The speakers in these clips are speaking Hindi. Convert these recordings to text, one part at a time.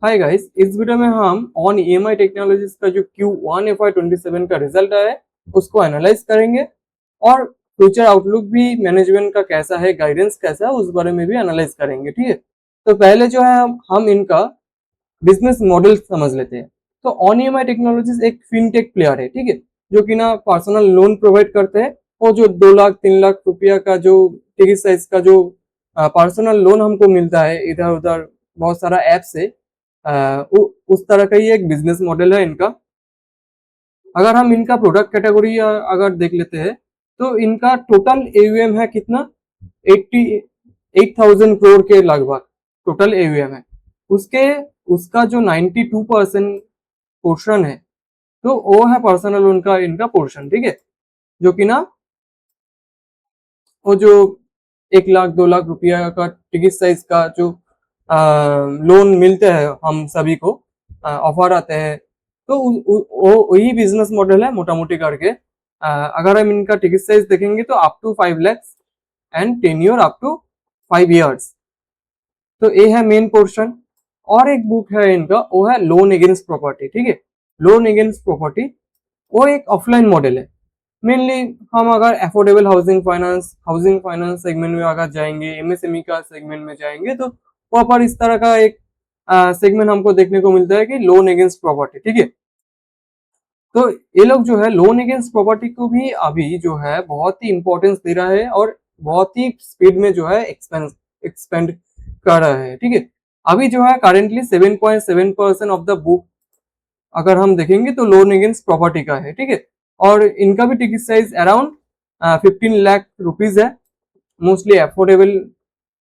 हाय गाइस, इस वीडियो में हम ऑन ईएमआई टेक्नोलॉजीज का जो Q1 FY27 का रिजल्ट आया है उसको एनालाइज करेंगे और फ्यूचर आउटलुक भी मैनेजमेंट का कैसा है, गाइडेंस कैसा है, उस बारे में भी एनालाइज करेंगे। ठीक है, तो पहले जो है हम इनका बिजनेस मॉडल समझ लेते हैं। तो ऑन ईएमआई टेक्नोलॉजीज एक फिनटेक प्लेयर है, ठीक है, जो कि ना पर्सनल लोन प्रोवाइड करते हैं और जो 2 लाख 3 लाख रुपया का जो टिकट साइज का जो पर्सनल लोन हमको मिलता है इधर उधर बहुत सारा ऐप से, उस तरह का ही एक बिजनेस मॉडल है इनका। अगर हम इनका प्रोडक्ट कैटेगरी अगर देख लेते हैं तो इनका टोटल एयूएम है कितना, 88,000 करोड़ के लगभग टोटल एयूएम है। उसके उसका जो 92% पोर्शन है तो वो है पर्सनल लोन का इनका पोर्शन। ठीक है, जो कि ना वो जो 1 लाख 2 लाख रुपया का टिकट साइज का जो लोन मिलते हैं हम सभी को, ऑफर आते हैं, तो वही बिजनेस मॉडल है मोटा मोटी करके। अगर हम इनका टिकट साइज देखेंगे तो up to 5 lakhs and tenure up to 5 years। तो ये है मेन पोर्शन। और एक बुक है इनका, वो है लोन अगेंस्ट प्रॉपर्टी। ठीक है, लोन अगेंस्ट प्रॉपर्टी वो एक ऑफलाइन मॉडल है। मेनली हम अगर अफोर्डेबल हाउसिंग फाइनेंस सेगमेंट में अगर जाएंगे, एमएसएमई का सेगमेंट में जाएंगे, तो वहां पर इस तरह का एक सेगमेंट हमको देखने को मिलता है कि लोन अगेंस्ट प्रॉपर्टी। ठीक है, तो ये लोग जो है लोन अगेंस्ट प्रॉपर्टी को भी अभी जो है बहुत ही इंपॉर्टेंस दे रहा है और बहुत ही स्पीड में जो है एक्सपेंड कर रहा है। ठीक है, अभी जो है करेंटली 7.7% ऑफ द बुक अगर हम देखेंगे तो लोन अगेंस्ट प्रॉपर्टी का है। ठीक है, और इनका भी ticket size around 15 lakh rupees है। मोस्टली अफोर्डेबल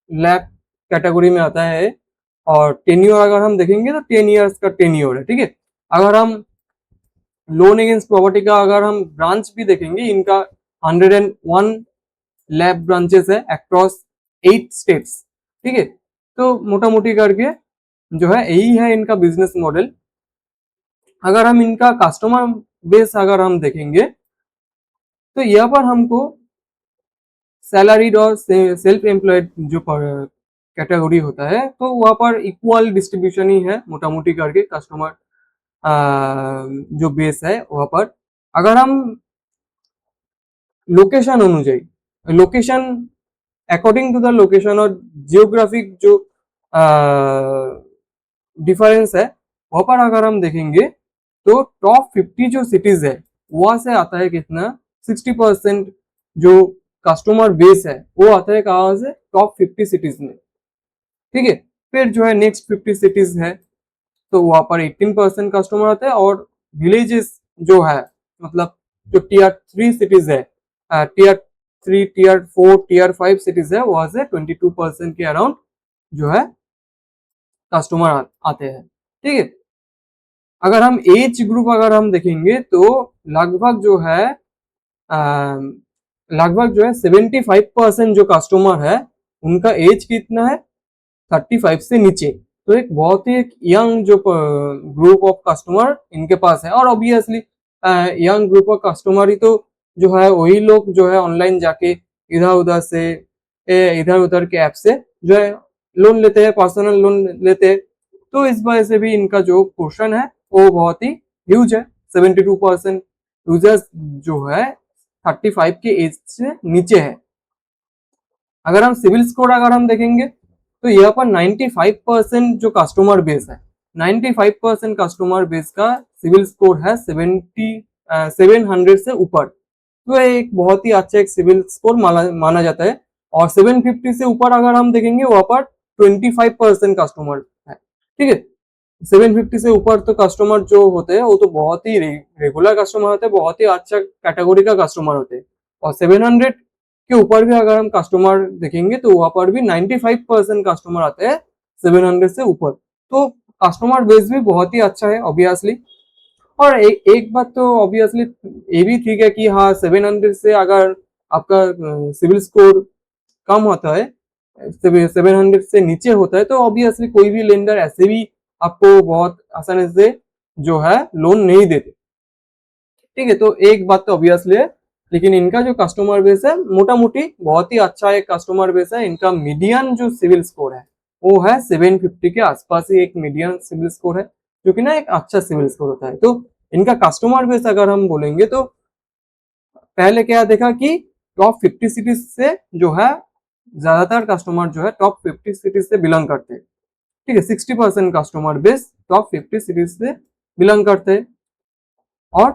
लैब कैटेगरी में आता है। और टेन्योर अगर हम देखेंगे तो 10 years का टेन्योर है। ठीक है, अगर हम लोन अगेंस्ट प्रॉपर्टी का अगर हम ब्रांच भी देखेंगे, इनका 101 लैब ब्रांचेस है अक्रॉस 8 states। ठीक है, तो मोटा मोटी करके जो है यही है इनका बिजनेस मॉडल। अगर हम इनका कस्टमर बेस अगर हम देखेंगे तो यहाँ पर हमको सैलरीड और सेल्फ एम्प्लॉयड जो कैटेगरी होता है तो वहाँ पर इक्वल डिस्ट्रीब्यूशन ही है मोटा मोटी करके कस्टमर जो बेस है वहाँ पर। अगर हम लोकेशन अनुযায়ী, location according to the location और जियोग्राफिक जो डिफरेंस है वहां पर अगर हम देखेंगे तो टॉप 50 जो सिटीज है वहां से आता है कितना, 60% जो कस्टमर बेस है वो आता है कहाँ से, टॉप 50 सिटीज में। ठीक है, फिर जो है नेक्स्ट 50 सिटीज है तो वहां पर 18% कस्टमर आते हैं। और विलेजेस जो है, मतलब जो टीयर 3 सिटीज है, टीयर 3 टीयर 4 टीयर 5 सिटीज है, वहां से 22% के अराउंड जो है कस्टमर आते हैं। ठीक है, अगर हम एज ग्रुप अगर हम देखेंगे तो लगभग जो है लगभग जो है 75% जो कस्टमर है उनका एज कितना है, 35 से नीचे। तो एक बहुत ही एक यंग जो ग्रुप ऑफ कस्टमर इनके पास है। और obviously young group of customer ही तो जो है वही लोग जो है ऑनलाइन जाके इधर उधर से इधर उधर के ऐप से जो है लोन लेते हैं, पर्सनल लोन लेते हैं। तो इस वजह से भी इनका जो पोर्शन है वो बहुत ही ह्यूज है। 72% यूजर्स जो है 35 के एज से नीचे है। अगर हम सिविल स्कोर अगर हम देखेंगे तो यहाँ पर 95% जो कस्टमर बेस है, 95% कस्टमर बेस का सिविल स्कोर है 700 से ऊपर। तो एक बहुत ही अच्छा एक सिविल स्कोर माना जाता है। और 750 से ऊपर अगर हम देखेंगे वहां पर 25% कस्टमर है। ठीक है, 750 से ऊपर तो कस्टमर जो होते हैं वो तो बहुत ही रेगुलर कस्टमर होते हैं, बहुत ही अच्छा कैटेगरी का कस्टमर होते हैं। और 700 के ऊपर भी अगर हम कस्टमर देखेंगे तो वहां पर भी 95% कस्टमर आते हैं 700 से ऊपर। तो कस्टमर बेस भी बहुत ही अच्छा है ऑब्वियसली। और एक बात तो ऑब्वियसली ये भी ठीक है कि हाँ 700 से अगर आपका सिविल स्कोर कम होता है, 700 से नीचे होता है, तो ऑब्वियसली कोई भी लेंडर ऐसे भी आपको बहुत आसानी से जो है लोन नहीं देते। ठीक है, तो एक बात तो ऑब्वियसली है। लेकिन इनका जो कस्टमर बेस है मोटा मोटी बहुत ही अच्छा एक कस्टमर बेस है। इनका मीडियन जो सिविल स्कोर है वो है 750 के आसपास ही एक मीडियम सिविल स्कोर है, जो कि ना एक अच्छा सिविल स्कोर होता है। तो इनका कस्टमर बेस अगर हम बोलेंगे तो पहले क्या देखा कि टॉप 50 सिटीज से जो है ज्यादातर कस्टमर जो है टॉप 50 सिटीज से बिलोंग करते हैं। ठीक है, 60% कस्टमर बेस टॉप 50 सिटीज से बिलोंग करते हैं और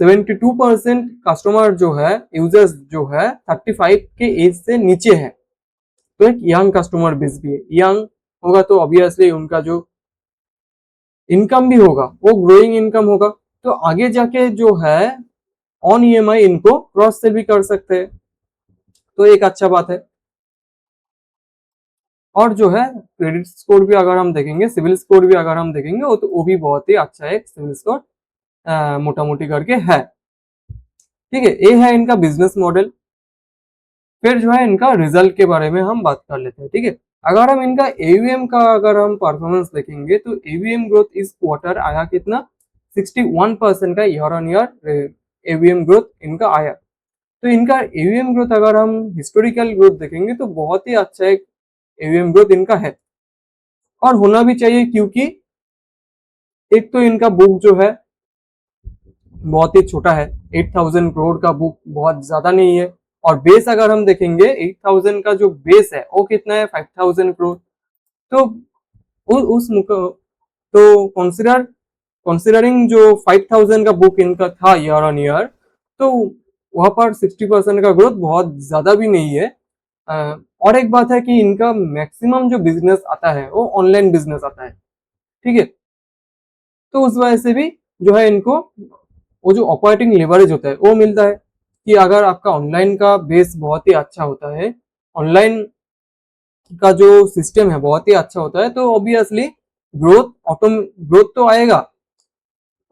72% कस्टमर जो है यूजर्स जो है 35 के एज से नीचे है। तो एक यंग कस्टमर बेस भी है। यंग होगा तो ऑब्वियसली उनका जो इनकम भी होगा वो ग्रोइंग इनकम होगा, तो आगे जाके जो है ऑन ईएमआई इनको क्रॉस सेल भी कर सकते हैं, तो एक अच्छा बात है। और जो है क्रेडिट स्कोर भी अगर हम देखेंगे, सिविल स्कोर भी अगर हम देखेंगे वो भी बहुत ही अच्छा एक सिविल स्कोर मोटा मोटी करके है। ठीक है, ये है इनका बिजनेस मॉडल। फिर जो है इनका रिजल्ट के बारे में हम बात कर लेते हैं। ठीक है, अगर हम इनका एवीएम का अगर हम परफॉर्मेंस देखेंगे तो एवीएम ग्रोथ इस क्वार्टर आया कितना, 61% का year on year AUM growth इनका आया। तो इनका एवीएम ग्रोथ अगर हम हिस्टोरिकल ग्रोथ देखेंगे तो बहुत ही अच्छा एक एवीएम ग्रोथ इनका है और होना भी चाहिए, क्योंकि एक तो इनका बुक जो है बहुत ही छोटा है, 8000 करोड़ का बुक बहुत ज्यादा नहीं है। और बेस अगर हम देखेंगे 8000 का जो बेस है वो कितना है, 5000 करोड़। तो उस तो कंसिडरिंग जो 5000 का बुक इनका था ईयर ऑन ईयर, तो वहां पर 60% का ग्रोथ बहुत ज्यादा भी नहीं है। और एक बात है कि इनका मैक्सिमम जो बिजनेस आता है वो ऑनलाइन बिजनेस आता है। ठीक है, तो उस वजह से भी जो है इनको वो जो ऑपरेटिंग लेवरेज होता है वो मिलता है कि अगर आपका ऑनलाइन का बेस बहुत ही अच्छा होता है, ऑनलाइन का जो सिस्टम है बहुत ही अच्छा होता है, तो ऑब्वियसली ग्रोथ तो आएगा,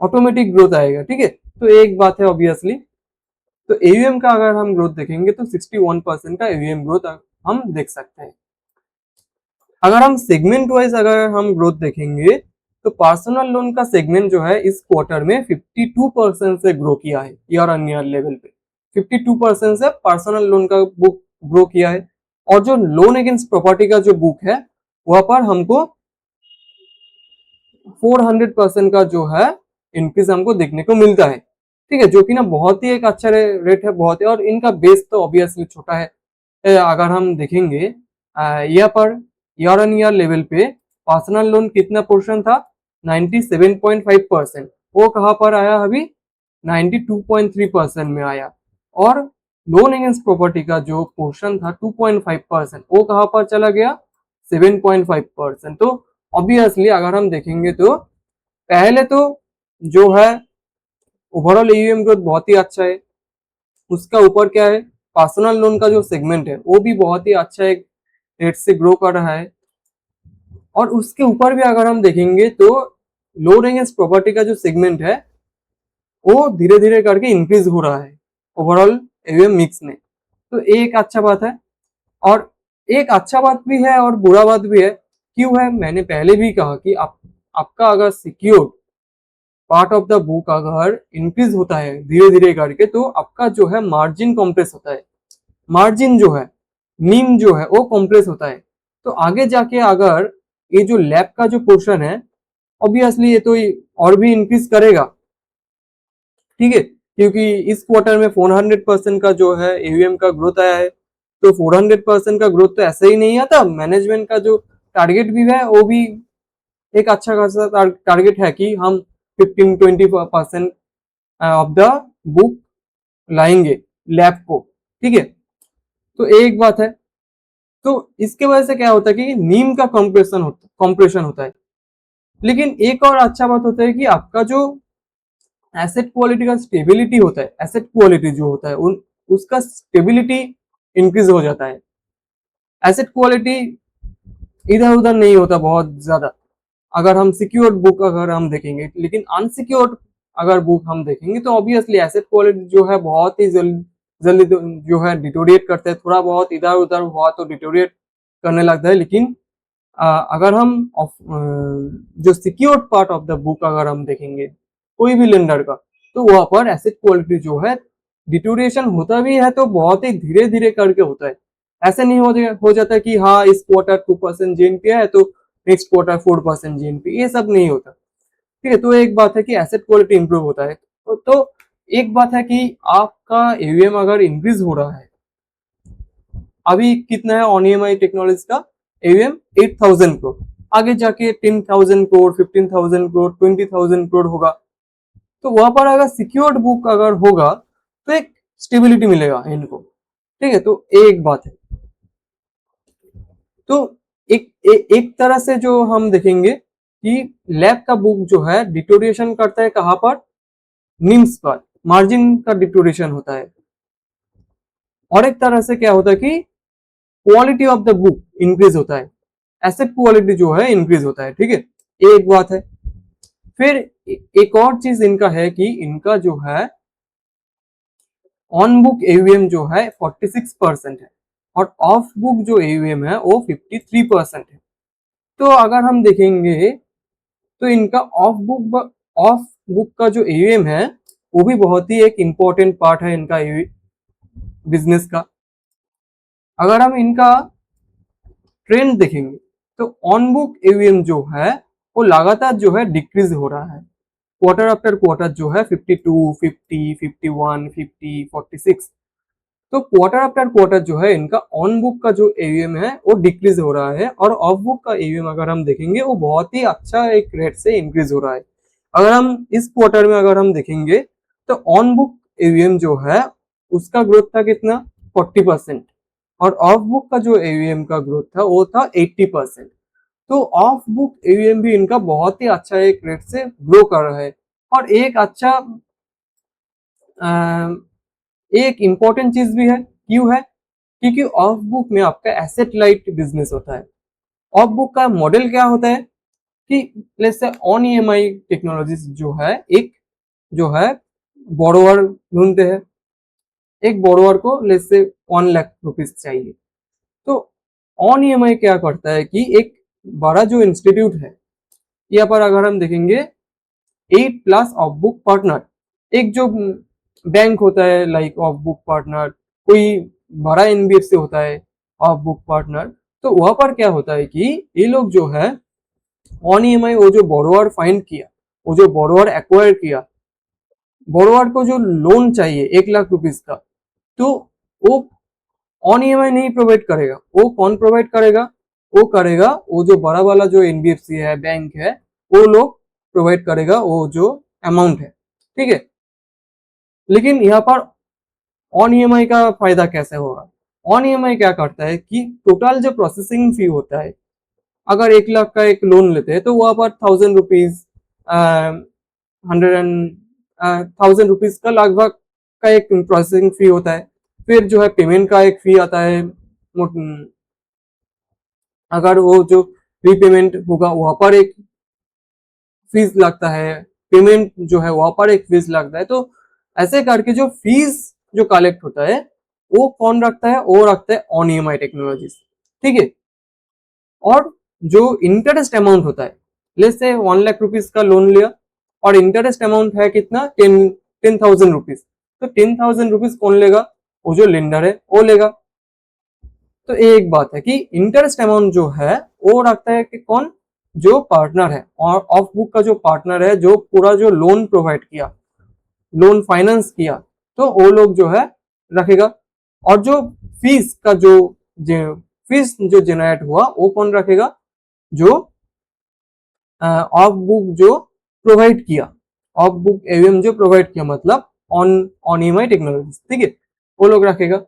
ऑटोमेटिक ग्रोथ आएगा। ठीक है, तो एक बात है ऑब्वियसली। तो एवीएम का अगर हम ग्रोथ देखेंगे तो 61% का एवीएम ग्रोथ हम देख सकते हैं। अगर हम सेगमेंट वाइज अगर हम ग्रोथ देखेंगे तो पर्सनल लोन का सेगमेंट जो है इस क्वार्टर में 52% से ग्रो किया है ईयर ऑन ईयर लेवल पे। 52% से पर्सनल लोन का बुक ग्रो किया है। और जो लोन अगेंस्ट प्रॉपर्टी का जो बुक है वहां पर हमको 400% का जो है इंक्रीज हमको देखने को मिलता है। ठीक है, जो कि ना बहुत ही एक अच्छा रेट है, बहुत ही। और इनका बेस तो ऑब्वियसली छोटा है। अगर हम देखेंगे यहाँ per year on year level पे पर्सनल लोन कितना पोर्शन था, 97.5%। वो कहाँ पर आया अभी, 92.3% में आया। और लोन अगेंस्ट प्रॉपर्टी का जो पोर्शन था 2.5%, वो कहाँ पर चला गया, 7.5%। तो ऑब्वियसली अगर हम देखेंगे तो पहले तो जो है ओवरऑल एयूएम ग्रोथ बहुत ही अच्छा है, उसका ऊपर क्या है, पर्सनल लोन का जो सेगमेंट है वो भी बहुत ही अच्छा एक रेट से ग्रो कर रहा है। और उसके ऊपर भी अगर हम देखेंगे तो लोन अगेंस्ट प्रॉपर्टी का जो सेगमेंट है वो धीरे धीरे करके इंक्रीज हो रहा है ओवरऑल एयूएम मिक्स में। तो एक अच्छा बात है। और एक अच्छा बात भी है और बुरा बात भी है। क्यों है, मैंने पहले भी कहा कि आपका अगर secured part of the book अगर इंक्रीज होता है धीरे धीरे करके तो आपका जो है मार्जिन कॉम्प्रेस होता है, मार्जिन जो है नीम जो है वो कॉम्प्रेस होता है। तो आगे जाके अगर ये जो लैब का जो पोर्शन है ऑब्वियसली ये तो और भी इंक्रीज करेगा। ठीक है, क्योंकि इस क्वार्टर में 400% का जो है एयूएम का ग्रोथ आया है। तो 400% का ग्रोथ तो ऐसे ही नहीं आता, मैनेजमेंट का जो टारगेट भी है वो भी एक अच्छा खासा टारगेट है कि हम 15-20% ऑफ द बुक लाएंगे लैब को। ठीक है, तो एक बात है। तो इसके वजह से क्या होता है कि नीम का कॉम्प्रेशन होता है। लेकिन एक और अच्छा बात होता है कि आपका जो एसेट क्वालिटी का स्टेबिलिटी होता है, एसेट क्वालिटी जो होता है उसका स्टेबिलिटी इंक्रीज हो जाता है। एसेट क्वालिटी इधर उधर नहीं होता बहुत ज्यादा अगर हम सिक्योर्ड बुक अगर हम देखेंगे। लेकिन अनसिक्योर्ड अगर बुक हम देखेंगे तो ऑब्वियसली एसेट क्वालिटी जो है बहुत ही जल्दी जो है डिटोरिएट करते हैं, थोड़ा बहुत इधर उधर हुआ तो डिटोरिएट करने लगता है। लेकिन अगर हम जो secured part of the book अगर हम देखेंगे कोई भी लेंडर का, तो वहां पर एसेट क्वालिटी जो है डिटोरिएशन होता भी है तो बहुत ही धीरे धीरे करके होता है। ऐसे नहीं हो जाता कि हाँ इस क्वार्टर 2% जीएनपी है तो नेक्स्ट क्वार्टर 4% जीएनपी, ये सब नहीं होता। ठीक है, तो एक बात है कि एसेट क्वालिटी इंप्रूव होता है। तो एक बात है कि आपका एवीएम अगर इंक्रीज हो रहा है, अभी कितना है ऑन ईएमआई टेक्नोलॉजीज का एवीएम 8,000 करोड़, आगे जाके 10,000 करोड़, 15,000 करोड़, 20,000 करोड़ होगा। तो वहां पर अगर सिक्योर्ड बुक अगर होगा तो एक स्टेबिलिटी मिलेगा इनको। ठीक है, तो एक बात है। तो एक तरह से जो हम देखेंगे कि लैब का बुक जो है डिटोरिएशन करता है कहां पर, निम्स पर, मार्जिन का डिटोरिएशन होता है। और एक तरह से क्या होता है कि quality of the book increase होता है, एसेट क्वालिटी जो है इंक्रीज होता है। ठीक है, एक बात है। फिर एक और चीज इनका है कि इनका जो है ऑन बुक एवीएम जो है 46% है और ऑफ बुक जो एवीएम है वो 53% है। तो अगर हम देखेंगे तो इनका ऑफ बुक का जो एवीएम है वो भी बहुत ही एक इंपॉर्टेंट पार्ट है इनका बिजनेस का। अगर हम इनका ट्रेंड देखेंगे तो ऑन बुक एवीएम जो है वो लगातार जो है डिक्रीज हो रहा है, क्वार्टर आफ्टर क्वार्टर जो है 52, 50, 51, 50, 46। तो क्वार्टर आफ्टर क्वार्टर जो है इनका ऑन बुक का जो एवीएम है वो डिक्रीज हो रहा है और ऑफ बुक का एवीएम अगर हम देखेंगे वो बहुत ही अच्छा एक रेट से इंक्रीज हो रहा है। अगर हम इस क्वार्टर में अगर हम देखेंगे तो ऑन बुक एवीएम जो है उसका ग्रोथ था कितना, 40%, और ऑफ बुक का जो एवीएम का ग्रोथ था वो था 80%। तो ऑफ बुक एवीएम भी इनका बहुत ही अच्छा एक रेट से ग्रो कर रहा है। और एक अच्छा एक इंपॉर्टेंट चीज भी है, क्यों है, क्योंकि ऑफ बुक में आपका एसेट लाइट बिजनेस होता है। ऑफ बुक का मॉडल क्या होता है कि let's say on EMI technologies जो है एक जो है बोरोवर ढूंढते हैं, एक बोरोवर को लेट्स से 1 लाख रुपीज चाहिए। तो ऑन ईएमआई क्या करता है कि एक बड़ा जो इंस्टीट्यूट है, यहाँ पर अगर हम देखेंगे 8+ ऑफ बुक पार्टनर, एक जो बैंक होता है लाइक ऑफ बुक पार्टनर, कोई बड़ा एनबीएफसी होता है ऑफ बुक पार्टनर। तो वहां पर क्या होता है कि ये लोग जो है ऑन ईएमआई वो जो बोरोवर फाइंड किया, वो जो बोरोवर एक्वायर किया, बोरोवर को जो लोन चाहिए 1 लाख रुपीज का, तो वो ऑन ईएमआई नहीं प्रोवाइड करेगा। वो कौन प्रोवाइड करेगा, वो करेगा वो जो बड़ा वाला जो एनबीएफसी है, बैंक है, वो लोग प्रोवाइड करेगा वो जो अमाउंट है। ठीक है, लेकिन यहाँ पर ऑन ईएमआई का फायदा कैसे होगा, ऑन ईएमआई क्या करता है कि टोटल जो प्रोसेसिंग फी होता है, अगर 1 लाख का एक लोन लेते हैं तो वहां पर 1,000 रुपीज, 1,000 रुपीज का लगभग का एक प्रोसेसिंग फी होता है। फिर जो है पेमेंट का एक फी आता है, अगर वो जो रीपेमेंट होगा वहां पर एक फीस लगता है, पेमेंट जो है वहां पर एक फीस लगता है। तो ऐसे करके जो फीस जो कलेक्ट होता है वो कौन रखता है, वो रखता है ऑन ईएमआई टेक्नोलॉजीज। ठीक है, और जो इंटरेस्ट अमाउंट होता है, लेट्स से 1 लाख रुपीज का लोन लिया और इंटरेस्ट अमाउंट है कितना, 10,000 रुपीज। तो 10,000 रुपीज कौन लेगा, वो जो लेंडर है वो लेगा। तो एक बात है कि इंटरेस्ट अमाउंट जो है वो रखता है कि कौन, जो पार्टनर है और ऑफ बुक का जो पार्टनर है, जो पूरा जो लोन प्रोवाइड किया, लोन फाइनेंस किया, तो वो लोग जो है रखेगा। और जो फीस का जो फीस जो जनरेट हुआ वो कौन रखेगा, जो ऑफ बुक जो प्रोवाइड किया, ऑफ बुक एवीएम जो प्रोवाइड किया, मतलब ऑन ऑन ईएमआई टेक्नोलॉजी। ठीक है, वो लोग रखेगा।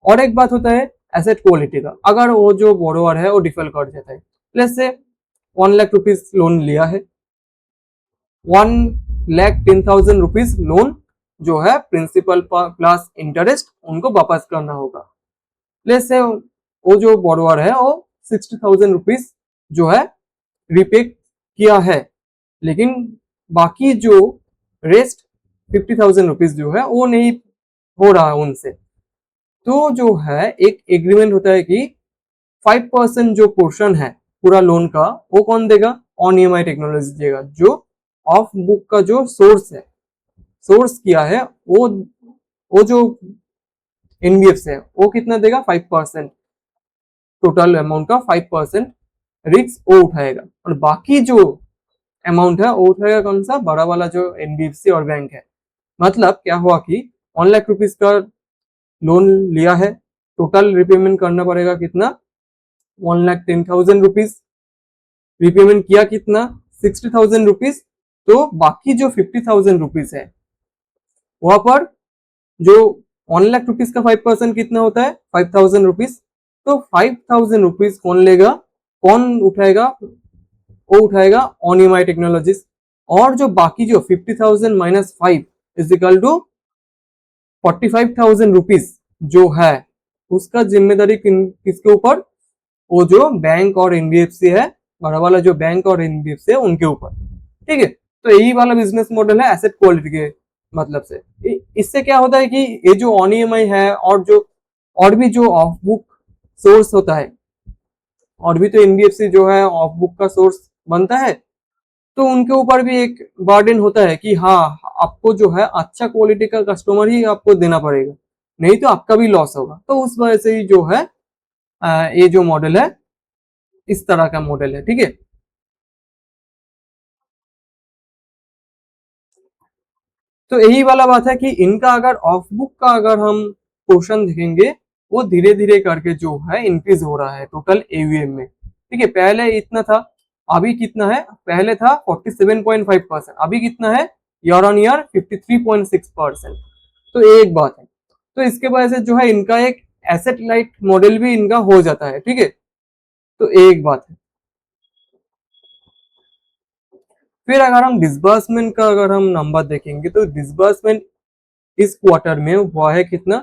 और एक बात होता है एसेट क्वालिटी का, अगर वो जो बोरोवर है वो डिफॉल्ट कर जाता है, let's say 1 lakh rupees loan लिया है, 1,10,000 रुपीज लोन जो है प्रिंसिपल प्लस इंटरेस्ट उनको वापस करना होगा। लेट्स से वो जो बोरोवर है वो 60,000 रुपीज जो है रिपे किया है, लेकिन बाकी जो रेस्ट 50,000 रुपीज जो है वो नहीं हो रहा उनसे। तो जो है एक एग्रीमेंट होता है कि 5% जो पोर्शन है पूरा लोन का वो कौन देगा, ऑन ईएमआई टेक्नोलॉजी देगा। जो ऑफ बुक का जो सोर्स है, सोर्स किया है, वो जो एनबीएफसी है वो कितना देगा 5%, टोटल अमाउंट का 5% रिस्क वो उठाएगा, और बाकी जो अमाउंट है वो उठाएगा कौन सा, बड़ा वाला जो एनबीएफसी और बैंक है। मतलब क्या हुआ कि 1 लाख रुपीज का लोन लिया है, टोटल रिपेमेंट करना पड़ेगा कितना, 1,10,000 रुपीज, रिपेमेंट किया कितना 60,000 रुपीज, तो बाकी जो 50,000 रुपीज है वहां पर जो 1 लाख रुपीज का 5% कितना होता है 5,000 रुपीज, तो 5,000 रुपीज कौन लेगा, कौन उठाएगा, वो उठाएगा ऑन ईएमआई टेक्नोलॉजीज। और जो बाकी जो 50,000 minus 5 is equal to 45,000 rupees जो है, उसका जिम्मेदारी किसके ऊपर, वो जो बैंक और एनबीएफसी है, बड़ा वाला जो बैंक और एनबीएफसी है उनके ऊपर। ठीक है, तो यही वाला बिजनेस मॉडल है एसेट क्वालिटी के मतलब से। इससे क्या होता है कि ये जो ऑन ईएमआई है और जो और भी जो ऑफ बुक सोर्स होता है, और भी तो एनबीएफसी जो है ऑफ बुक का सोर्स बनता है, तो उनके ऊपर भी एक बर्डन होता है कि हाँ आपको जो है अच्छा क्वालिटी का कस्टमर ही आपको देना पड़ेगा, नहीं तो आपका भी लॉस होगा। तो उस वजह से ही जो है ये जो मॉडल है इस तरह का मॉडल है। ठीक है, तो यही वाला बात है कि इनका अगर ऑफ बुक का अगर हम पोर्शन देखेंगे, वो धीरे धीरे करके जो है इंक्रीज हो रहा है टोटल एवीएम में। ठीक है, पहले इतना था, अभी कितना है, पहले था 47.5%, अभी कितना है ईयर ऑन ईयर 53.6%। तो ये एक बात है, तो इसके वजह से जो है इनका एक एसेट लाइट मॉडल भी इनका हो जाता है। ठीक है, तो एक बात है। फिर अगर हम डिसबर्समेंट का अगर हम नंबर देखेंगे, तो डिसबर्समेंट इस क्वार्टर में हुआ है कितना,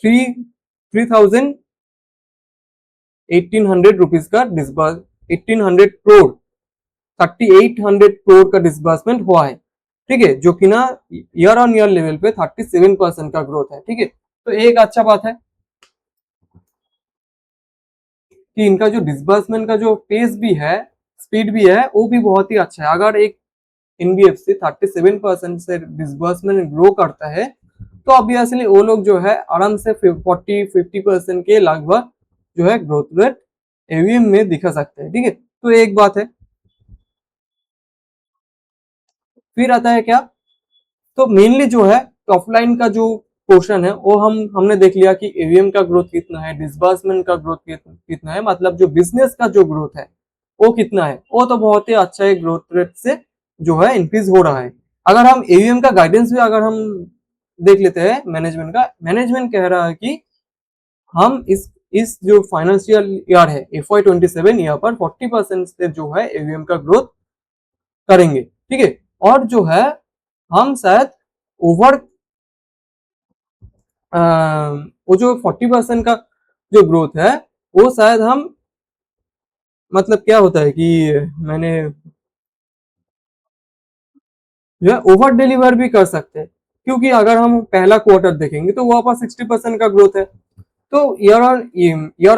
3,1800 रुपीज का डिसबर्स, 1800 करोड़, 3,800 करोड़ का डिसबर्समेंट हुआ है। ठीक है, जो कि ना ईयर ऑन ईयर लेवल पे 37% का ग्रोथ है। ठीक है, तो एक अच्छा बात है कि इनका जो डिसबर्समेंट का जो पेस भी है, स्पीड भी है, वो भी बहुत ही अच्छा है। अगर एक एनबीएफसी 37% से डिसबर्समेंट ग्रो करता है, तो ऑब्वियसली वो लोग जो है आराम से 40-50% के लगभग जो है ग्रोथ रेट एवीएम में दिखा सकते हैं। ठीक है, तो एक बात है। फिर आता है क्या, तो मेनली जो है ऑफलाइन का जो पोर्शन है वो हमने देख लिया कि एवीएम का ग्रोथ कितना है, डिसबर्समेंट का ग्रोथ कितना है, मतलब जो बिजनेस का जो ग्रोथ है वो कितना है, वो तो बहुत ही अच्छा है, ग्रोथ रेट से जो है इंक्रीज हो रहा है। अगर हम एवीएम का गाइडेंस भी अगर हम देख लेते हैं मैनेजमेंट का, मैनेजमेंट कह रहा है कि हम इस जो फाइनेंशियल ईयर है FY27 यहाँ पर 40% से जो है एवीएम का ग्रोथ करेंगे। ठीक है, और जो है हम शायद ओवर वो जो 40% का जो ग्रोथ है वो शायद हम, मतलब क्या होता है कि मैंने जो है ओवर डिलीवर भी कर सकते हैं, क्योंकि अगर हम पहला क्वार्टर देखेंगे तो वहां पर 60% का ग्रोथ है। तो ईयर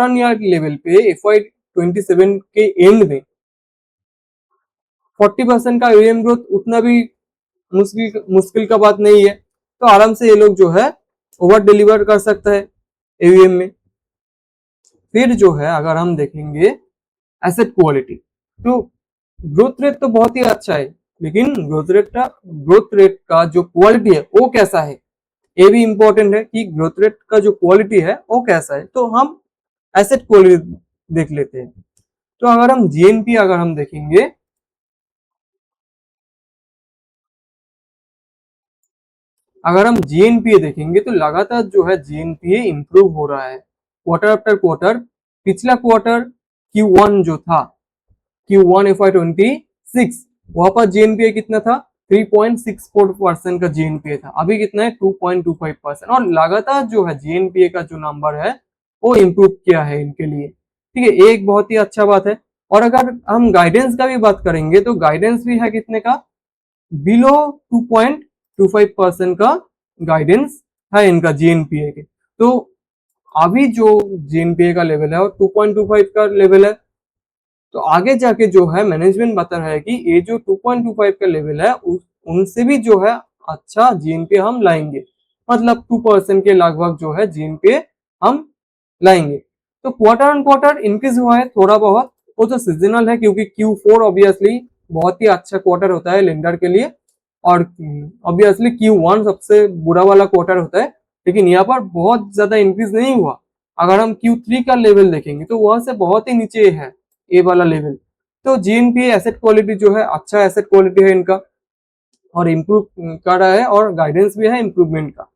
ऑन ईयर लेवल पे FY27 के एंड में 40% का एवीएम ग्रोथ उतना भी मुश्किल मुश्किल का बात नहीं है। तो आराम से ये लोग जो है ओवर डिलीवर कर सकता है एवीएम में। फिर जो है अगर हम देखेंगे एसेट क्वालिटी, तो ग्रोथ रेट तो बहुत ही अच्छा है, लेकिन ग्रोथ रेट का जो क्वालिटी है वो कैसा है, ये भी इंपॉर्टेंट है कि ग्रोथ रेट का जो क्वालिटी है वो कैसा है। तो हम एसेट क्वालिटी देख लेते हैं। तो अगर हम जीएनपी अगर हम देखेंगे, अगर हम जीएनपीए देखेंगे तो लगातार जो है जीएनपीए इंप्रूव हो रहा है क्वार्टर आफ्टर क्वार्टर। पिछला क्वार्टर Q1 जो था, Q1 FY26, वहां पर जीएनपीए कितना था, 3.64% का जीएनपीए था, अभी कितना है 2.25%। और लगातार जो है जीएनपीए का जो नंबर है वो इम्प्रूव किया है इनके लिए। ठीक है, एक बहुत ही अच्छा बात है। और अगर हम गाइडेंस का भी बात करेंगे तो गाइडेंस भी है कितने का, बिलो 2.25% का गाइडेंस है इनका जीएनपीए के। तो अभी जो जीएनपीए का लेवल है और 2.25 का लेवल है, तो आगे जाके जो है मैनेजमेंट बता रहा है कि ये जो 2.25 का लेवल है उनसे भी जो है अच्छा जीएनपीए हम लाएंगे। मतलब 2% के लगभग जो है GNPA हम लाएंगे। तो क्वार्टर ऑन क्वार्टर इंक्रीज हुआ है थोड़ा बहुत, वो तो सीजनल है क्योंकि Q4 ऑब्वियसली बहुत ही अच्छा क्वार्टर होता है लेंडर के लिए, और ऑब्वियसली Q1 सबसे बुरा वाला क्वार्टर होता है, लेकिन यहाँ पर बहुत ज्यादा इंक्रीज नहीं हुआ। अगर हम Q3 का लेवल देखेंगे तो वहां से बहुत ही नीचे है ये वाला लेवल। तो GNPA एसेट क्वालिटी जो है अच्छा एसेट क्वालिटी है इनका, और इम्प्रूव कर रहा है, और गाइडेंस भी है इम्प्रूवमेंट का।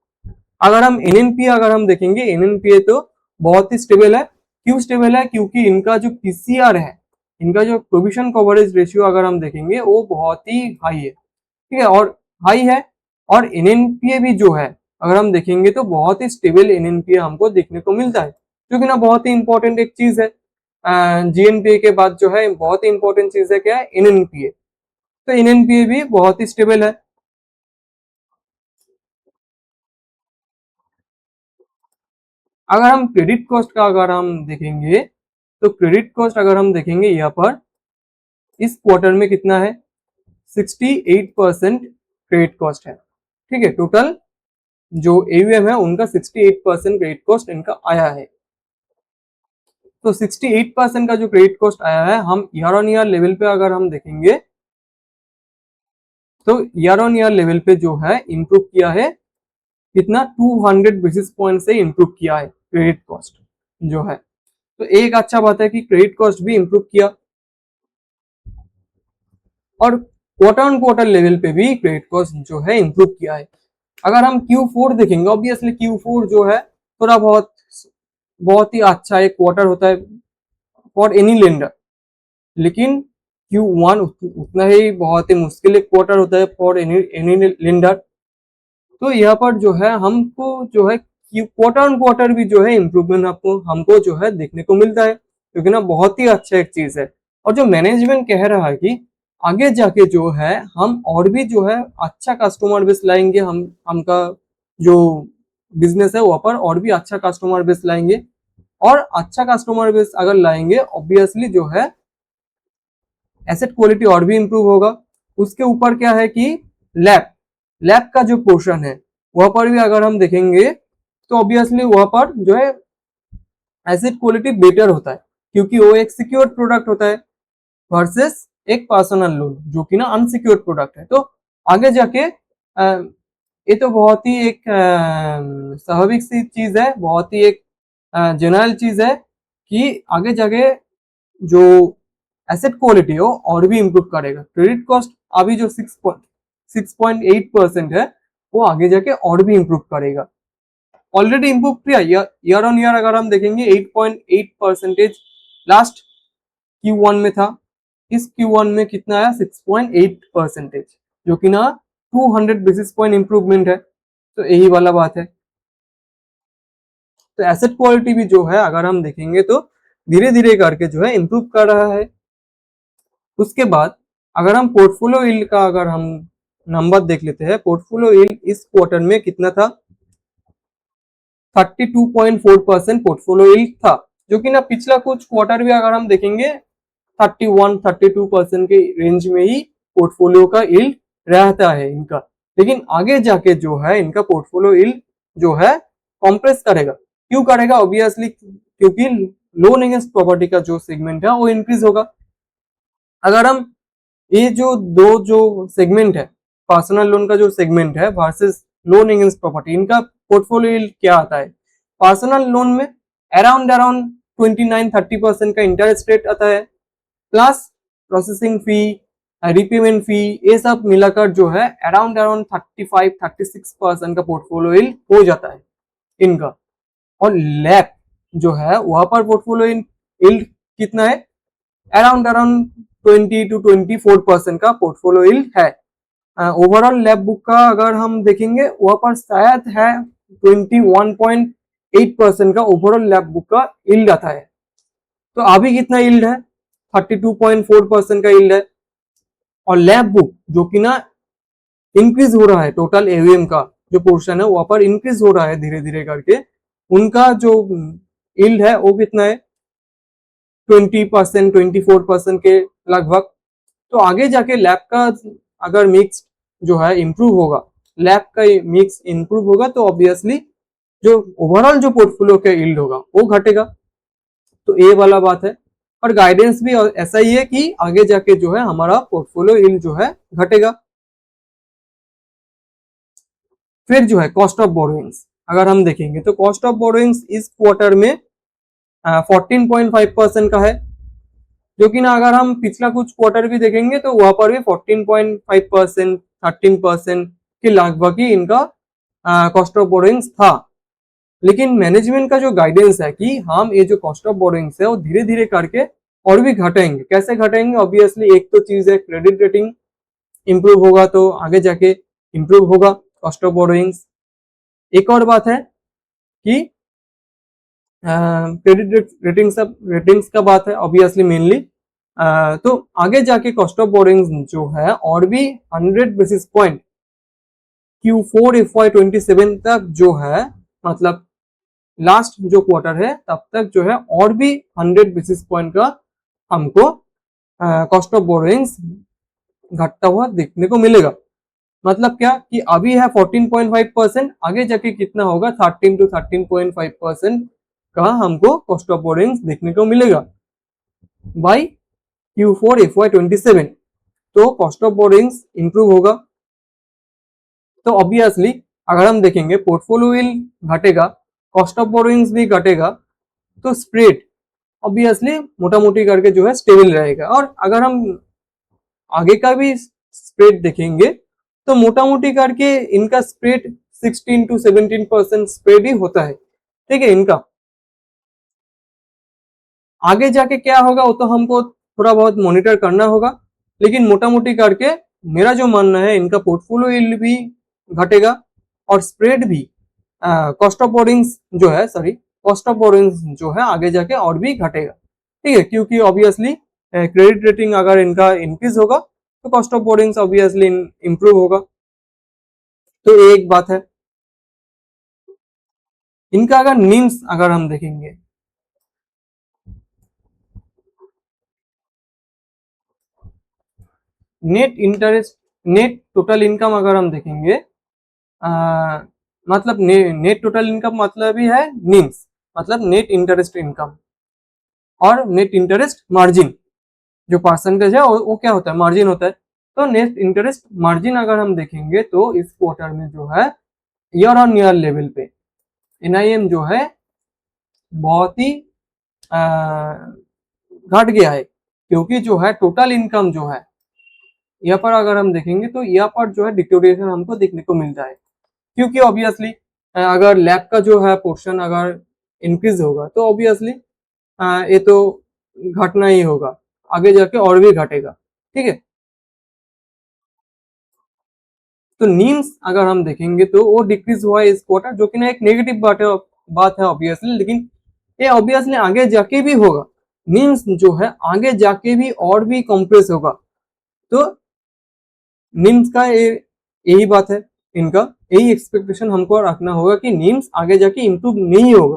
अगर हम NNPA अगर हम देखेंगे, NNPA तो बहुत ही स्टेबल है। क्यों स्टेबल है? क्योंकि इनका जो PCR है, इनका जो प्रोविजन कवरेज रेशियो अगर हम देखेंगे वो बहुत ही हाई है, ठीक है, और हाई है। और NNPA भी जो है अगर हम देखेंगे तो बहुत ही स्टेबल NNPA हमको देखने को मिलता है, क्योंकि ना बहुत ही इंपॉर्टेंट एक चीज है, GNPA के बाद जो है बहुत ही इंपॉर्टेंट चीज है क्या है, NNPA। तो NNPA भी बहुत ही स्टेबल है। अगर हम क्रेडिट कॉस्ट का अगर हम देखेंगे, तो क्रेडिट कॉस्ट अगर हम देखेंगे यहाँ पर इस क्वार्टर में कितना है, 68% क्रेडिट कॉस्ट है, ठीक है। टोटल जो AUM है उनका 68% क्रेडिट कॉस्ट इनका आया है। तो 68% का जो क्रेडिट कॉस्ट आया है, हम ईयर ऑन ईयर लेवल पे अगर हम देखेंगे तो ईयर ऑन ईयर लेवल पे जो है इंप्रूव किया है कितना, 200 बेसिस पॉइंट से इंप्रूव किया है क्रेडिट कॉस्ट जो है। तो एक अच्छा बात है कि क्रेडिट कॉस्ट भी इंप्रूव किया, और क्वार्टर ऑन क्वार्टर लेवल पे भी क्रेडिट कॉस्ट जो है इंप्रूव किया है। अगर हम Q4 देखेंगे, ऑब्वियसली Q4 जो है थोड़ा बहुत ही अच्छा एक क्वार्टर होता है फॉर एनी लेंडर, लेकिन Q1 उतना ही बहुत ही मुश्किल एक क्वार्टर होता है फॉर एनी लेंडर। तो यहाँ पर जो है हमको जो है क्वार्टर ऑन क्वार्टर भी जो है इम्प्रूवमेंट आपको हमको जो है देखने को मिलता है, क्योंकि ना बहुत ही अच्छा एक चीज है। और जो मैनेजमेंट कह रहा है कि आगे जाके जो है हम और भी जो है अच्छा कस्टमर बेस लाएंगे, हमका जो बिजनेस है वहाँ पर और भी अच्छा कस्टमर बेस लाएंगे, और अच्छा कस्टमर बेस अगर लाएंगे ऑब्वियसली जो है एसेट क्वालिटी और भी इंप्रूव होगा। उसके ऊपर क्या है कि लैब लैब का जो पोर्शन है वहां पर भी अगर हम देखेंगे तो ऑब्वियसली वहां पर जो है एसेट क्वालिटी बेटर होता है, क्योंकि वो एक सिक्योर्ड प्रोडक्ट होता है वर्सेस एक पर्सनल लोन जो कि ना अनसिक्योर्ड प्रोडक्ट है। तो आगे जाके ये तो बहुत ही एक स्वाभाविक सी चीज है, बहुत ही एक जनरल चीज है कि आगे जाके जो एसेट क्वालिटी हो और भी इंप्रूव करेगा। क्रेडिट कॉस्ट अभी जो 6.8% है वो आगे जाके और भी इंप्रूव करेगा, ऑलरेडी इंप्रूव किया। ईयर ऑन ईयर अगर हम देखेंगे 8.8% लास्ट Q1 में था, इस Q1 में कितना आया 6.8%, जो कि ना 200 बेसिस पॉइंट इंप्रूवमेंट है। तो यही वाला बात है। तो एसेट क्वालिटी भी जो है अगर हम देखेंगे तो धीरे धीरे करके जो है इंप्रूव कर रहा है। उसके बाद अगर हम पोर्टफोलियो यील्ड का अगर हम नंबर देख लेते हैं, पोर्टफोलियो यील्ड इस क्वार्टर में कितना था, 32.4% पोर्टफोलियो यील्ड था, जो कि ना पिछला कुछ क्वार्टर भी अगर हम देखेंगे 31-32% के रेंज में ही पोर्टफोलियो का यील्ड रहता है इनका। लेकिन आगे जाके जो है इनका पोर्टफोलियो यील्ड जो है कॉम्प्रेस करेगा। क्यों करेगा? ऑब्वियसली क्योंकि लोन अगेंस्ट प्रॉपर्टी का जो सेगमेंट है वो इंक्रीज होगा। अगर हम ये जो दो जो सेगमेंट है, पर्सनल लोन का जो सेगमेंट है वर्सेस लोन अगेंस्ट प्रॉपर्टी, इनका पोर्टफोलियो यील्ड क्या आता है? पर्सनल लोन में अराउंड अराउंड 29-30% का इंटरेस्ट रेट आता है, प्लस प्रोसेसिंग फी, रिपेमेंट फी, ये सब मिलाकर जो है अराउंड अराउंड 35-36% का पोर्टफोलियो यील्ड हो जाता है इनका। और लैप जो है वहां पर पोर्टफोलियो यील्ड कितना है? अराउंड अराउंड 20-24% का पोर्टफोलियो यील्ड है। ओवरऑल लैब बुक का अगर हम देखेंगे वहां पर शायद है 21.8% का ओवरऑल लैब बुक का यील्ड आता है। तो अभी कितना यील्ड है? 32.4% का यील्ड है। और लैब बुक जो कि ना इंक्रीज हो रहा है, टोटल AUM का जो पोर्शन है वहां पर इंक्रीज हो रहा है धीरे धीरे करके, उनका जो यील्ड है वो कितना है? 20%, 24% के लगभग। तो आगे जाके लैब का अगर मिक्स जो है इंप्रूव होगा लैब का मिक्स इंप्रूव होगा तो ऑब्वियसली जो ओवरऑल जो पोर्टफोलियो का यील्ड होगा वो घटेगा। तो ये वाला बात है। और गाइडेंस भी ऐसा ही है कि आगे जाके जो है हमारा पोर्टफोलियो यील्ड जो है घटेगा। फिर जो है कॉस्ट ऑफ बोरोइंग्स अगर हम देखेंगे तो कॉस्ट ऑफ बोरोइंग्स इस क्वार्टर में 14.5% का है, जो कि ना अगर हम पिछला कुछ क्वार्टर भी देखेंगे तो वहां पर भी 14.5% 13% के लगभग ही इनका कॉस्ट ऑफ बोरोइंग्स था। लेकिन मैनेजमेंट का जो गाइडेंस है कि हम ये जो कॉस्ट ऑफ बोरोइंग्स है वो धीरे धीरे करके और भी घटेंगे। कैसे घटेंगे? ऑब्वियसली एक तो चीज है क्रेडिट रेटिंग इंप्रूव होगा तो आगे जाके इंप्रूव होगा कॉस्ट ऑफ बोरोइंग्स। एक और बात है कि क्रेडिट रेटिंग्स का बात है ऑब्वियसली मेनली। तो आगे जाके कॉस्ट ऑफ बोरोइंग्स जो है और भी 100 बेसिस पॉइंट Q4 FY27 तक जो है, मतलब लास्ट जो क्वार्टर है तब तक जो है और भी 100 बेसिस पॉइंट का हमको कॉस्ट ऑफ बोरोइंग्स घटता हुआ देखने को मिलेगा। मतलब क्या कि अभी है 14.5%, आगे जाके कितना होगा 13 to 13.5% का हमको कॉस्ट ऑफ बोरोइंग्स देखने को मिलेगा बाई Q4 FY27। तो कॉस्ट ऑफ बोरोइंग्स इंप्रूव होगा। तो ऑब्वियसली अगर हम देखेंगे पोर्टफोलियो यील्ड घटेगा, कॉस्ट ऑफ बोरोइंग्स भी घटेगा, तो स्प्रेड ऑब्वियसली मोटा मोटी करके जो है स्टेबल रहेगा। और अगर हम आगे का भी स्प्रेड देखेंगे तो मोटा मोटी करके इनका स्प्रेड 16 to 17% स्प्रेड ही होता है, ठीक है। इनका आगे जाके क्या होगा वो तो हमको थोड़ा बहुत मॉनिटर करना होगा, लेकिन मोटा मोटी करके मेरा जो मानना है इनका पोर्टफोलियो यील्ड भी घटेगा और स्प्रेड भी कॉस्ट ऑफ बोरोइंग्स जो है कॉस्ट ऑफ बोरोइंग्स जो है आगे जाके और भी घटेगा, ठीक है। क्योंकि ऑब्वियसली क्रेडिट रेटिंग अगर इनका इंक्रीज होगा तो cost of borrowings obviously improve होगा। तो एक बात है। इनका अगर नीम्स अगर हम देखेंगे नेट टोटल इनकम अगर हम देखेंगे मतलब नेट टोटल इनकम मतलब ही है नीम्स, मतलब नेट इंटरेस्ट इनकम और नेट इंटरेस्ट मार्जिन जो परसेंटेज है वो क्या होता है, मार्जिन होता है। तो नेट इंटरेस्ट मार्जिन अगर हम देखेंगे तो इस क्वार्टर में जो है ईयर ऑन ईयर लेवल पे NIM जो है बहुत ही घट गया है, क्योंकि जो है टोटल इनकम जो है यहाँ पर अगर हम देखेंगे तो यहाँ पर जो है डिक्टोरेशन हमको देखने को मिलता है। क्योंकि ऑब्वियसली अगर लैब का जो है पोर्शन अगर इंक्रीज होगा तो ऑब्वियसली ये तो घटना ही होगा, आगे जाके और भी घटेगा, ठीक है। तो नीम्स अगर हम देखेंगे तो वो डिक्रीज हुआ है इस क्वार्टर, जो कि ना एक नेगेटिव बात है ऑब्वियसली, लेकिन ये ऑब्वियसली आगे जाके भी होगा। नीम्स जो है आगे जाके भी और भी कॉम्प्रेस होगा। तो नीम्स का यही बात है, इनका यही एक्सपेक्टेशन हमको रखना होगा कि नीम्स आगे जाके इम्प्रूव नहीं होगा,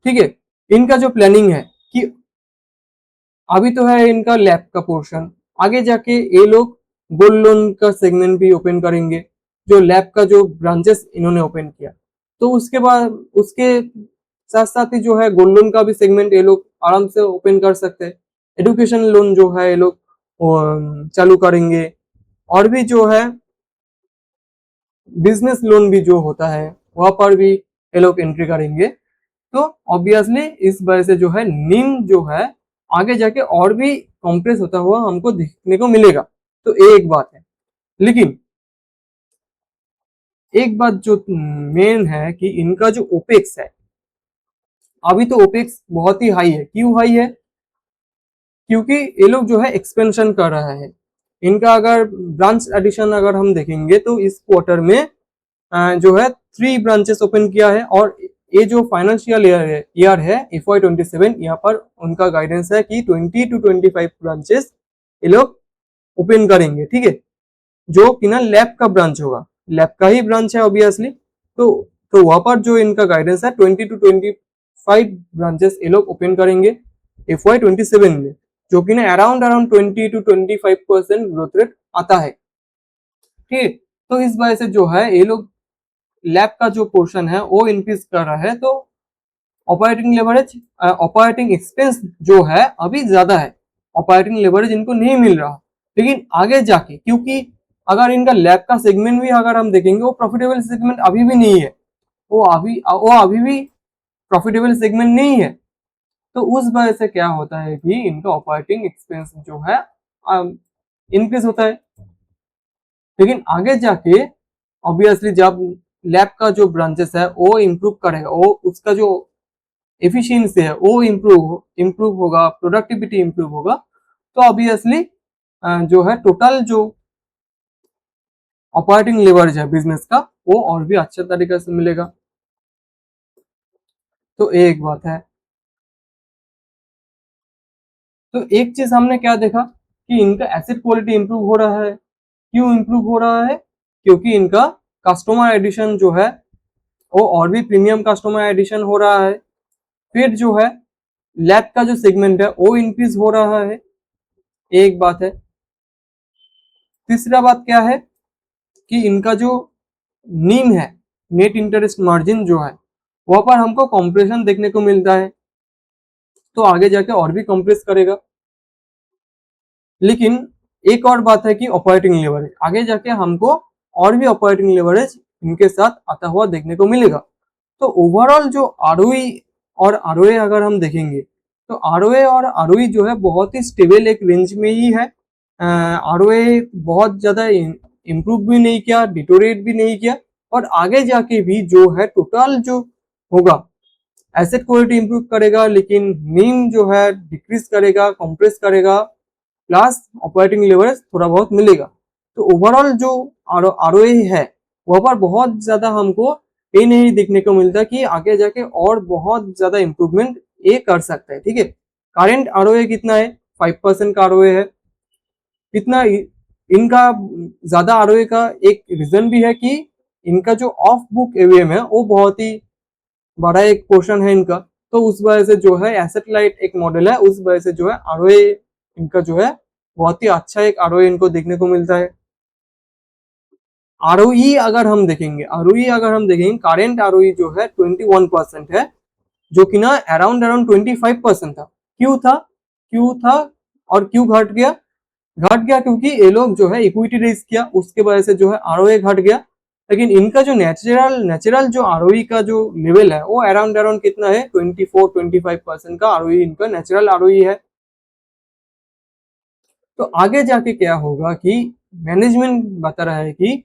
ठीक है। इनका जो प्लानिंग है कि अभी तो है इनका लैब का पोर्शन, आगे जाके ये लोग गोल्ड लोन का सेगमेंट भी ओपन करेंगे, जो लैब का जो ब्रांचेस इन्होंने ओपन किया। तो उसके बाद उसके साथ साथ ही जो है गोल्ड लोन का भी सेगमेंट ये लोग आराम से ओपन कर सकते हैं। एडुकेशन लोन जो है ये लोग चालू करेंगे, और भी जो है बिजनेस लोन भी जो होता है वहां पर भी ये लोग एंट्री करेंगे। तो ऑब्वियसली इस वजह से जो है निम जो है आगे जाके और भी कॉम्प्रेस होता हुआ हमको देखने को मिलेगा। तो एक बात है, लेकिन एक बात जो मेन है कि इनका जो ओपेक्स है, अभी तो ओपेक्स बहुत ही हाई है। क्यों हाई है? क्योंकि ये लोग जो है एक्सपेंशन कर रहा है। इनका अगर ब्रांच एडिशन अगर हम देखेंगे तो इस क्वार्टर में जो है 3 ब्रांचेस ओपन किया है, और ये जो फाइनेंशियल ईयर है FY27, यहाँ पर उनका गाइडेंस है कि 20 to 25 ब्रांचेस ये लोग ओपन करेंगे, ठीक है। जो कि ना लैब का ब्रांच होगा, लैब का ही ब्रांच है ऑब्वियसली। तो वहां पर जो इनका गाइडेंस है 20 to 25 ब्रांचेस ये लोग ओपन करेंगे FY27 में, जो कि ना अराउंड 20 to 25% ग्रोथ रेट आता है, ठीक है। तो इस वजह से जो है ये लोग लैब का जो पोर्शन है वो इंक्रीज कर रहा है, तो ऑपरेटिंग लेवरेज ऑपरेटिंग एक्सपेंस जो है अभी ज्यादा है, ऑपरेटिंग लेवरेज इनको नहीं मिल रहा। लेकिन आगे जाके, क्योंकि अगर इनका लैब का सेगमेंट भी अगर हम देखेंगे वो प्रॉफिटेबल सेगमेंट अभी भी नहीं है, वो अभी भी प्रॉफिटेबल सेगमेंट नहीं है। तो उस वजह से क्या होता है कि इनका ऑपरेटिंग एक्सपेंस जो है इंक्रीज होता है। लेकिन आगे जाके ऑब्वियसली जब लैब का जो ब्रांचेस है वो इम्प्रूव करेगा, वो उसका जो एफिशिएंसी है वो इम्प्रूव होगा, प्रोडक्टिविटी इम्प्रूव होगा, तो ऑब्वियसली जो है टोटल जो ऑपरेटिंग लेवरेज है बिजनेस का वो और भी अच्छे तरीके से मिलेगा। तो एक बात है। तो एक चीज हमने क्या देखा कि इनका एसेट क्वालिटी इंप्रूव हो रहा है। क्यों इंप्रूव हो रहा है? क्योंकि इनका कस्टमर एडिशन जो है वो और भी प्रीमियम कस्टमर एडिशन हो रहा है। फिर जो है लैब का जो सेगमेंट है वो इंक्रीज हो रहा है, एक बात है। तीसरा बात क्या है कि इनका जो नीम है, नेट इंटरेस्ट मार्जिन जो है वहां पर हमको कॉम्प्रेशन देखने को मिलता है, तो आगे जाके और भी कॉम्प्रेस करेगा। लेकिन एक और बात है कि ऑपरेटिंग लेवरेज, आगे जाके हमको और भी ऑपरेटिंग लेवरेज इनके साथ आता हुआ देखने को मिलेगा। तो ओवरऑल जो आरओई और आरओए अगर हम देखेंगे तो आरओए और आरओई जो है बहुत ही स्टेबल एक रेंज में ही है। आरओए बहुत ज्यादा इम्प्रूव भी नहीं किया, डिटोरेट भी नहीं किया, और आगे जाके भी जो है टोटल जो होगा एसेट क्वालिटी इंप्रूव करेगा, लेकिन नीम जो है डिक्रीज करेगा, कंप्रेस करेगा, प्लस ऑपरेटिंग लेवरेज थोड़ा बहुत मिलेगा। तो ओवरऑल जो आरओए है वहां पर बहुत ज्यादा हमको ये नहीं देखने को मिलता कि आगे जाके और बहुत ज्यादा इंप्रूवमेंट ये कर सकता है। ठीक है, करंट आरओए कितना है? 5% का आरओए है। कितना इनका ज्यादा आरओए का एक रीजन भी है कि इनका जो ऑफ बुक एवीएम है वो बहुत ही बड़ा एक पोर्शन है इनका, तो उस वजह से जो है एसेट लाइट एक मॉडल है, उस वजह से जो है आरओए इनका जो है बहुत ही अच्छा एक आरओए इनको देखने को मिलता है। आरओई अगर हम देखेंगे करेंट आरओई जो है 21% है, जो कि ना अराउंड अराउंड 25% था। क्यों था और क्यों घट गया क्योंकि ये लोग जो है इक्विटी रेज किया, उसके वजह से जो है आरओए घट गया। लेकिन इनका जो नेचुरल जो आरओई का जो लेवल है वो अराउंड अराउंड कितना है? 24-25% का आरओई इनका नेचुरल आरओई है। तो आगे जाके क्या होगा कि मैनेजमेंट बता रहा है कि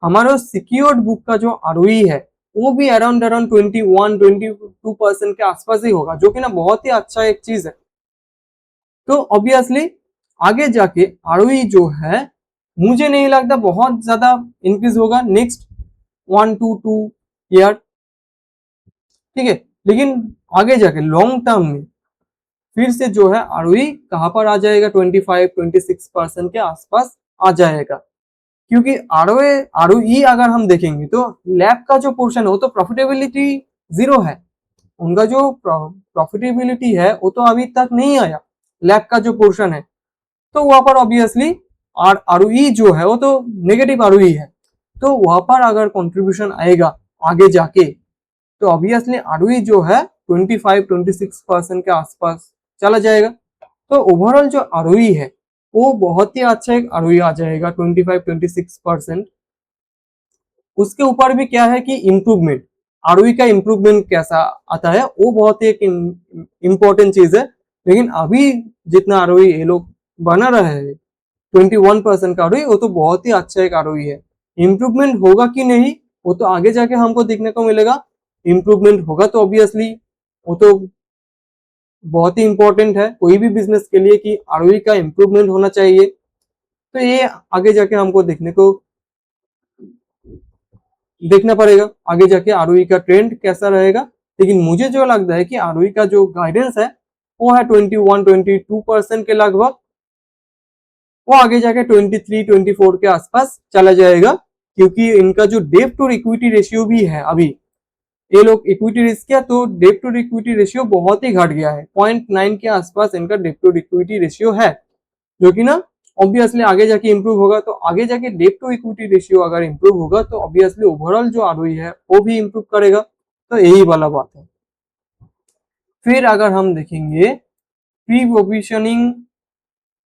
हमारा सिक्योर्ड बुक का जो आरओई है वो भी अराउंड अराउंड 21-22% के आसपास ही होगा, जो कि ना बहुत ही अच्छा एक चीज है। तो ऑब्वियसली आगे जाके आरओई जो है मुझे नहीं लगता बहुत ज्यादा इंक्रीज होगा नेक्स्ट 1 to 2 ईयर। ठीक है, लेकिन आगे जाके लॉन्ग टर्म में फिर से जो है आरओई कहां पर आ जाएगा? 25-26% के आसपास आ जाएगा। क्योंकि आरओई अगर हम देखेंगे तो लैब का जो पोर्शन है वो तो प्रॉफिटेबिलिटी जीरो है, उनका जो प्रॉफिटेबिलिटी है वो तो अभी तक नहीं आया। लैब का जो पोर्शन है तो वहां पर ऑब्वियसली आरओई जो है वो तो नेगेटिव आरओई है, तो वहां पर अगर कंट्रीब्यूशन आएगा आगे जाके तो ऑब्वियसली आरओई जो है 25-26% के आसपास चला जाएगा। तो ओवरऑल जो आरओई है वो बहुत ही अच्छा एक आरओई आ जाएगा 25-26%। उसके ऊपर भी क्या है कि इम्प्रूवमेंट, आरओई का इम्प्रूवमेंट कैसा आता है वो बहुत ही एक इम्पोर्टेंट चीज है। लेकिन अभी जितना आरओई ये लोग बना रहे हैं 21% का आरओई, वो तो बहुत ही अच्छा एक आरओई है। इम्प्रूवमेंट होगा कि नहीं वो तो आगे जाके हमको देखने को मिलेगा। इम्प्रूवमेंट होगा तो ऑब्वियसली वो तो बहुत ही इंपॉर्टेंट है कोई भी बिजनेस के लिए कि आरओई का इम्प्रूवमेंट होना चाहिए। तो ये आगे जाके हमको देखना पड़ेगा आगे जाके आरओई का ट्रेंड कैसा रहेगा। लेकिन मुझे जो लगता है कि आरओई का जो गाइडेंस है वो है 21-22% के लगभग, वो आगे जाके 23-24 के आसपास चला जाएगा। क्योंकि इनका जो डेट टू इक्विटी रेशियो भी है, अभी ये लोग इक्विटी रेस किया तो डेट टू इक्विटी रेशियो बहुत ही घट गया है, 0.9 के आसपास इनका डेट टू इक्विटी रेशियो है, जो कि ना ऑब्वियसली आगे जाके इम्प्रूव होगा, तो आगे जाके डेट टू इक्विटी रेशियो अगर इम्प्रूव होगा तो ऑब्वियसली ओवरऑल जो आरओई है वो भी इम्प्रूव करेगा। तो यही वाला बात है। फिर अगर हम देखेंगे प्री प्रोविजनिंग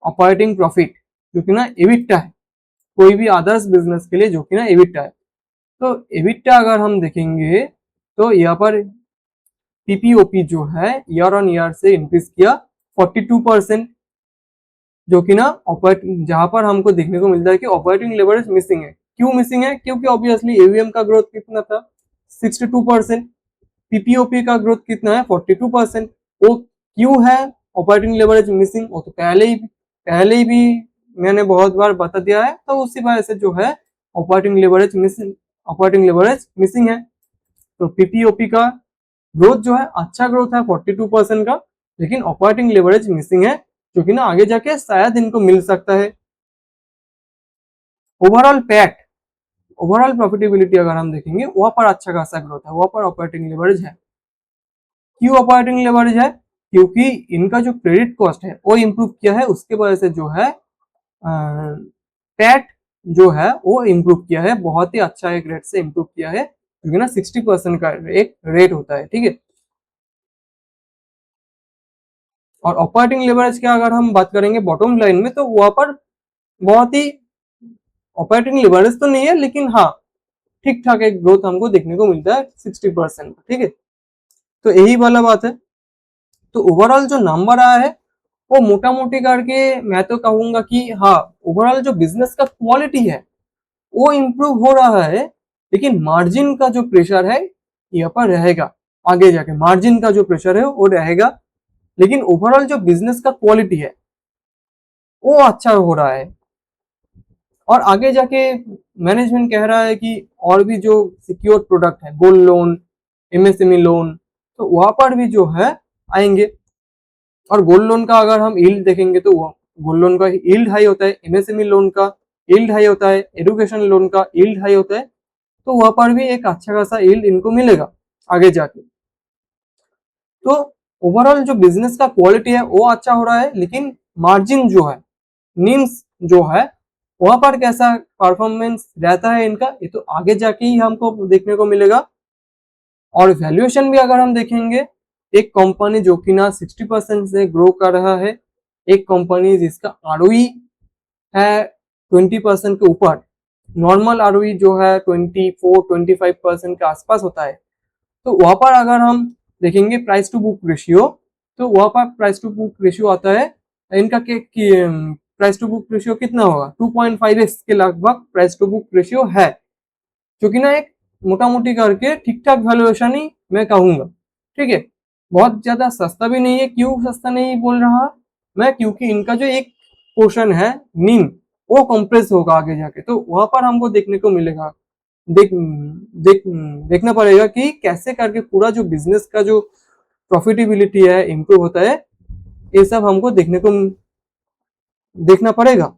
ऑपरेटिंग प्रॉफिट, जो कि ना एबिटा है, कोई भी अदर्स बिजनेस के लिए जो कि ना एबिटा है। तो एबिटा अगर हम देखेंगे तो यहाँ पर पीपीओपी जो है ईयर ऑन ईयर से इंक्रीज किया 42%, जो कि ना जहां पर हमको देखने को मिलता है कि ऑपरेटिंग लेवरेज मिसिंग है। क्यों मिसिंग है? क्योंकि ऑब्वियसली एवीएम का ग्रोथ कितना था 62%, पीपीओपी का ग्रोथ कितना है 42%। वो क्यों है ऑपरेटिंग लेवरेज मिसिंग? वो तो पहले ही भी मैंने बहुत बार बता दिया है। तो उसी वजह से जो है ऑपरेटिंग लेवरेज मिसिंग है। तो पीपीओपी का ग्रोथ जो है अच्छा ग्रोथ है 42% का, लेकिन ऑपरेटिंग लेवरेज मिसिंग है, जो कि ना आगे जाके शायद इनको मिल सकता है। ओवरऑल ओवरऑल प्रॉफिटेबिलिटी अगर हम देखेंगे वहां पर अच्छा खासा ग्रोथ है, वहां पर ऑपरेटिंग लेवरेज है। क्यों ऑपरेटिंग लेवरेज है? क्योंकि इनका जो क्रेडिट कॉस्ट है वो इम्प्रूव किया है, उसके वजह से जो है पैट जो है वो इम्प्रूव किया है, बहुत ही अच्छा एक रेट से इम्प्रूव किया है, क्योंकि ना 60% का एक रेट होता है। ठीक है। और ऑपरेटिंग लेवरेज की अगर हम बात करेंगे बॉटम लाइन में, तो वहां पर बहुत ही ऑपरेटिंग लेवरेज तो नहीं है, लेकिन हाँ ठीक ठाक एक ग्रोथ हमको देखने को मिलता है 60%। ठीक है। तो यही वाला बात है। तो ओवरऑल जो नंबर आया है वो मोटा मोटी करके मैं तो कहूंगा कि हाँ ओवरऑल जो बिजनेस का क्वालिटी है वो इम्प्रूव हो रहा है, लेकिन मार्जिन का जो प्रेशर है यहाँ पर रहेगा। आगे जाके मार्जिन का जो प्रेशर है वो रहेगा, लेकिन ओवरऑल जो बिजनेस का क्वालिटी है वो अच्छा हो रहा है। और आगे जाके मैनेजमेंट कह रहा है कि और भी जो सिक्योर प्रोडक्ट है, गोल्ड लोन, एमएसएमई लोन, तो वहां पर भी जो है आएंगे। और गोल्ड लोन का अगर हम यील्ड देखेंगे तो गोल्ड लोन का यील्ड हाई होता है, एमएसएमई लोन का यील्ड हाई होता है, एजुकेशन लोन का यील्ड हाई होता है। तो वहां पर भी एक अच्छा खासा यील्ड इनको मिलेगा आगे जाके। तो ओवरऑल जो बिजनेस का क्वालिटी है वो अच्छा हो रहा है, लेकिन मार्जिन जो है, निम्स जो है, वहां पर कैसा परफॉर्मेंस रहता है इनका, ये तो आगे जाके ही हमको देखने को मिलेगा। और वैल्यूएशन भी अगर हम देखेंगे, एक कंपनी जो कि ना 60% से ग्रो कर रहा है, एक कंपनी जिसका आरओई है 20% के ऊपर, नॉर्मल आरओई जो है 24-25% के आसपास होता है। तो वहां पर अगर हम देखेंगे प्राइस टू बुक रेशियो, तो वहां पर प्राइस टू बुक रेशियो आता है इनका प्राइस टू बुक रेशियो कितना होगा 2.5x के लगभग प्राइस टू बुक रेशियो है, जो कि ना एक मोटा मोटी करके ठीक ठाक वैल्यूएशन ही मैं कहूंगा। ठीक है। बहुत ज्यादा सस्ता भी नहीं है। क्यों सस्ता नहीं बोल रहा मैं? क्योंकि इनका जो एक पोर्शन है नीम, वो कंप्रेस होगा आगे जाके, तो वहां पर हमको देखने को मिलेगा, देख देख देखना पड़ेगा कि कैसे करके पूरा जो बिजनेस का जो प्रॉफिटेबिलिटी है इम्प्रूव होता है। ये सब हमको देखना पड़ेगा।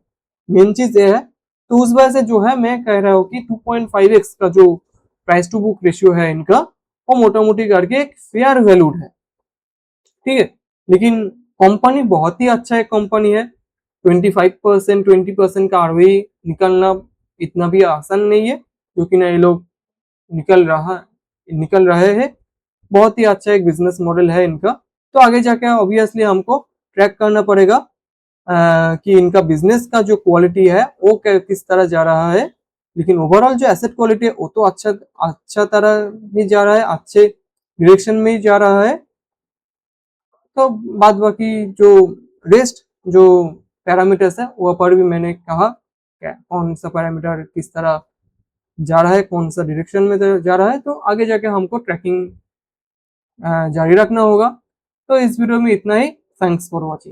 मेन चीज ये है। तो उस वजह से जो है मैं कह रहा हूँ कि 2.5x का जो प्राइस टू बुक रेशियो है इनका, वो मोटा मोटी करके एक फेयर वैल्यूड है। ठीक है। लेकिन कंपनी बहुत ही अच्छा एक कंपनी है। 25% 20% का आरओई निकलना इतना भी आसान नहीं है, क्योंकि ना ये लोग निकल रहे हैं। बहुत ही अच्छा एक बिजनेस मॉडल है इनका। तो आगे जाके ऑब्वियसली हमको ट्रैक करना पड़ेगा कि इनका बिजनेस का जो क्वालिटी है वो किस तरह जा रहा है। लेकिन ओवरऑल जो एसेट क्वालिटी है वो तो अच्छा तरह भी जा रहा है, अच्छे डायरेक्शन में ही जा रहा है। तो बाद बाकी जो रेस्ट जो पैरामीटर्स है वो पर भी मैंने कहा कौन सा पैरामीटर किस तरह जा रहा है, कौन सा डायरेक्शन में जा रहा है, तो आगे जाके हमको ट्रैकिंग जारी रखना होगा। तो इस वीडियो में इतना ही। Thanks for watching.